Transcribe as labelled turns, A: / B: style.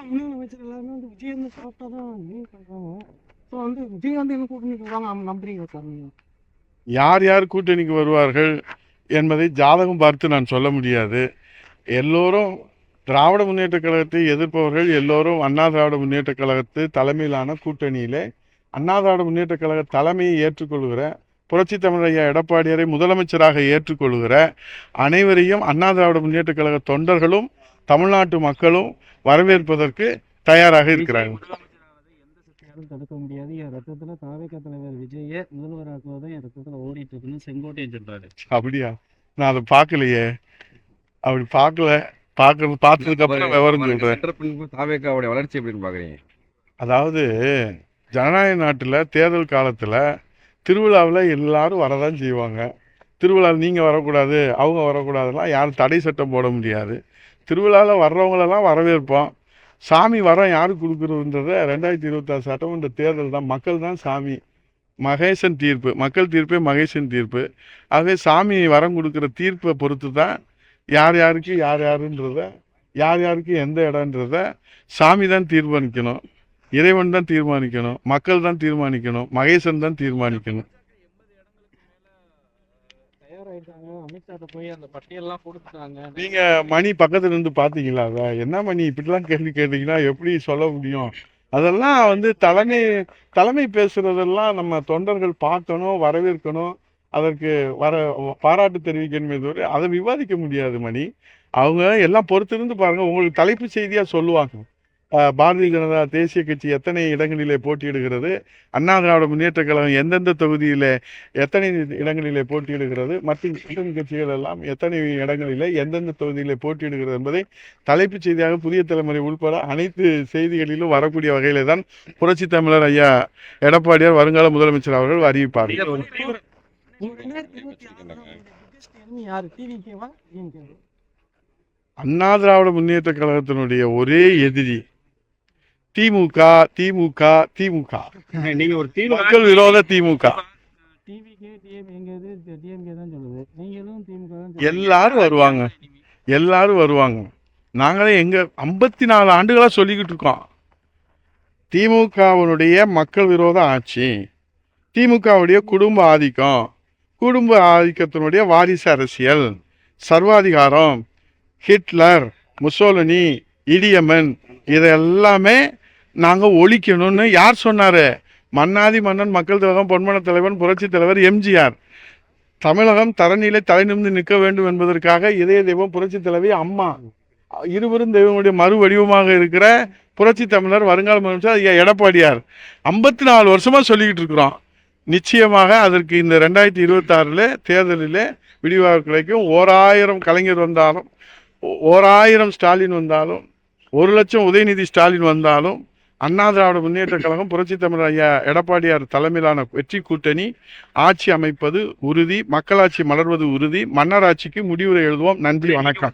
A: முன்னாள் அமைச்சர் எல்லாருமே வந்து விஜயகாந்த் சாப்பிட்டா தான் பண்றாங்க. ஸோ வந்து விஜயகாந்த் என்ன கூட்டணிக்கு வருவாங்க அவங்க நம்புறீங்க சார் நீங்க?
B: யார் யார் கூட்டணிக்கு வருவார்கள் என்பதை ஜாதகம் பார்த்து நான் சொல்ல முடியாது. எல்லோரும் திராவிட முன்னேற்ற கழகத்தை எதிர்ப்பவர்கள் எல்லோரும் அண்ணா திராவிட முன்னேற்ற கழகத்து தலைமையிலான கூட்டணியிலே அண்ணா திராவிட முன்னேற்ற கழக தலைமையை ஏற்றுக்கொள்கிற புரட்சி தமிழ் ஐயா எடப்பாடியாரை முதலமைச்சராக ஏற்றுக்கொள்கிற அனைவரையும் அண்ணா திராவிட முன்னேற்ற கழக தொண்டர்களும் தமிழ்நாட்டு மக்களும் வரவேற்பதற்கு தயாராக இருக்கிறார்கள்.
A: தடுக்க முடியாது. என் ரத்தத்துல தாவேகா தலைவர் விஜய முதல்வராக்குவதை என் ரத்தத்துல ஓடிட்டு இருக்குன்னு செங்கோட்டையன் சொல்றாரு.
B: அப்படியா? நான் அதை பார்க்கலையே. அப்படி பார்க்கல. பார்த்ததுக்கு அப்புறம் விவரம் சொல்றேன்.
C: தாவேகாவுடைய வளர்ச்சி எப்படின்னு பாக்குறீங்க?
B: அதாவது ஜனநாயக நாட்டில் தேர்தல் காலத்தில் திருவிழாவில் எல்லாரும் வரதான் செய்வாங்க. திருவிழாவில் நீங்கள் வரக்கூடாது அவங்க வரக்கூடாதுலாம் யாரும் தடை சட்டம் போட முடியாது. திருவிழாவில் வர்றவங்களெல்லாம் வரவேற்போம். சாமி வரம் யாருக்கு கொடுக்குறதுன்றத 2026 சட்டமன்ற தேர்தல் தான். மக்கள் தான் சாமி. மகேசன் தீர்ப்பு, மக்கள் தீர்ப்பே மகேசன் தீர்ப்பு. ஆகவே சாமி வரம் கொடுக்குற தீர்ப்பை பொறுத்து தான் யார் யாருக்கு யார் யாருன்றத, யார் யாருக்கு எந்த இடன்றத சாமி தான் தீர்மானிக்கணும், இறைவன் தான் தீர்மானிக்கணும், மக்கள் தான் தீர்மானிக்கணும், மகேசன் தான் தீர்மானிக்கணும். நீங்க மணி பக்கத்துல இருந்து பாத்தீங்களா? என்ன மணி இப்படிலாம் கேள்வி கேட்டீங்கன்னா எப்படி சொல்ல முடியும்? அதெல்லாம் வந்து தலைமை பேசுறதெல்லாம் நம்ம தொண்டர்கள் பார்க்கணும், வரவேற்கணும், அதற்கு பாராட்டு தெரிவிக்கணுமே தவிர அதை விவாதிக்க முடியாது மணி. அவங்க எல்லாம் பொறுத்திருந்து பாருங்க. உங்களுக்கு தலைப்பு செய்தியா சொல்லுவாங்க. பாரதிய ஜனதா தேசிய கட்சி எத்தனை இடங்களிலே போட்டியிடுகிறது, அண்ணா திராவிட முன்னேற்ற கழகம் எந்தெந்த தொகுதியில் எத்தனை இடங்களிலே போட்டியிடுகிறது, மற்ற கூட்டணி கட்சிகள் எல்லாம் எத்தனை இடங்களிலே எந்தெந்த தொகுதியிலே போட்டியிடுகிறது என்பதை தலைப்பு செய்தியாக புதிய தலைமுறை உட்பட அனைத்து செய்திகளிலும் வரக்கூடிய வகையிலே தான் புரட்சி தமிழர் ஐயா எடப்பாடியார் வருங்கால முதலமைச்சர் அவர்கள் அறிவிப்பார்கள். அண்ணா திராவிட முன்னேற்ற கழகத்தினுடைய ஒரே எதிரி திமுக. திமுக திமுக நீங்க ஒரு மக்கள் விரோத திமுக. எல்லாரும் வருவாங்க, எல்லாரும் வருவாங்க. நாங்களே எங்க 54 ஆண்டுகளா சொல்லிக்கிட்டு இருக்கோம். திமுகவினுடைய மக்கள் விரோத ஆட்சி, திமுகவுடைய குடும்ப ஆதிக்கம், குடும்ப ஆதிக்கத்தினுடைய வாரிசு அரசியல், சர்வாதிகாரம், ஹிட்லர், முசோலினி, இடியமன், இதெல்லாமே நாங்கள் ஒழிக்கணும்னு யார் சொன்னார்? மன்னாதி மன்னன், மக்கள் திலகம், பொன்மன தலைவன், புரட்சி தலைவர் எம்ஜிஆர். தமிழகம் தரநிலை தலை நிமிர்ந்து நிற்க வேண்டும் என்பதற்காக இதய தெய்வம் புரட்சி தலைவி அம்மா, இருவரும் தெய்வங்களுடைய மறு வடிவமாக இருக்கிற புரட்சி தமிழர் வருங்கால முதலமைச்சர் ஐயா எடப்பாடியார் 54 வருஷமா சொல்லிக்கிட்டு இருக்கிறோம். நிச்சயமாக அதற்கு இந்த 2026 தேர்தலில் விடிவாக கிடைக்கும். 1000 கலைஞர் வந்தாலும், 1000 ஸ்டாலின் வந்தாலும், 1,00,000 உதயநிதி ஸ்டாலின் வந்தாலும், அண்ணா திராவிட முன்னேற்ற கழகம் புரட்சி தமிழர் ஐயா எடப்பாடியார் தலைமையிலான வெற்றி கூட்டணி ஆட்சி அமைப்பது உறுதி, மக்களாட்சி மலர்வது உறுதி. மன்னராட்சிக்கு முடிவுரை எழுதுவோம். நன்றி, வணக்கம்.